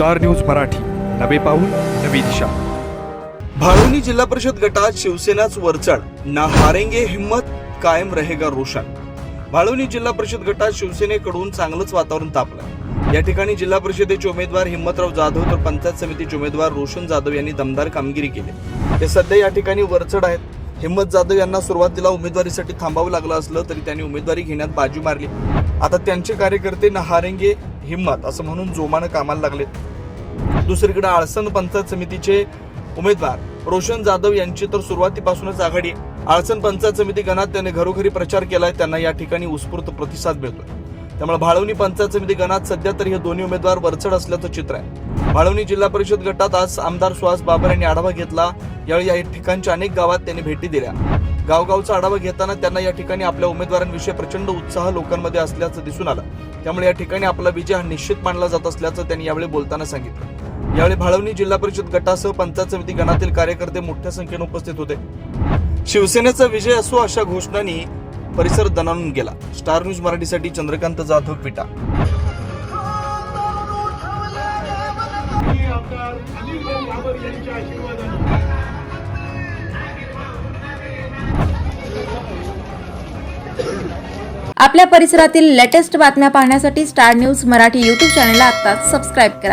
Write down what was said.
Star news Marathi, नवे पाऊल नवी दिशा। भाळवणी जिल्हा परिषद गटात शिवसेनाच वरचढ, ना हारेंगे हिम्मत, कायम रहेगा रोशन। भाळवणी जिल्हा परिषद गटात शिवसेनेकडून चांगलंच वातावरण तापलं। या ठिकाणी जिल्हा परिषदेचे उमेदवार हिम्मतराव जाधव तर पंचायत समितीचे उमेदवार रोशन जाधव यांनी दमदार कामगिरी केली। ते सध्या या ठिकाणी वरचढ आहेत। हिम्मत जाधव यांना सुरुवातीला उमेदवारीसाठी थांबावं लागलं असलं तरी त्यांनी उमेदवारी घेण्यात बाजी मारली। आता त्यांचे कार्यकर्ते ना हारेंगे हिम्मत असं म्हणून जोमानं कामाला लागलेत। दुसरीकडे आळसण पंचायत समितीचे उमेदवार रोशन जाधव यांची तर सुरुवातीपासूनच आघाडी आहे। आळसण पंचायत समिती गणात त्यांनी घरोघरी प्रचार केलाय, त्यांना या ठिकाणी उत्स्फूर्त प्रतिसाद मिळतोय। त्यामुळे भाळवणी पंचायत समिती गणात सध्या तरी हे दोन्ही उमेदवार वरचढ असल्याचं चित्र आहे। भाळवणी जिल्हा परिषद गटात आज आमदार सुहास बाबर यांनी आढावा घेतला। यावेळी या ठिकाणच्या अनेक गावात त्यांनी भेटी दिल्या। गावगावचा आढावा घेताना त्यांना या ठिकाणी आपल्या उमेदवारांविषयी प्रचंड उत्साह लोकांमध्ये असल्याचं दिसून आलं। त्यामुळे या ठिकाणी आपला विजय हा निश्चित मानला जात असल्याचं त्यांनी यावेळी बोलताना सांगितलं। यावेळी भाळवणी जिल्हा परिषद गटासह पंचायत समिती गणातील कार्यकर्ते मोठ्या संख्येने उपस्थित होते। शिवसेनेचा विजय असो अशा घोषणांनी परिसर दणाणून गेला। स्टार न्यूज मराठीसाठी चंद्रकांत जाधव, विटा। आपल्या परिसरातील लेटेस्ट बातम्या पाहण्यासाठी स्टार न्यूज मराठी यूट्यूब चॅनलला आत्ताच सबस्क्राईब करा।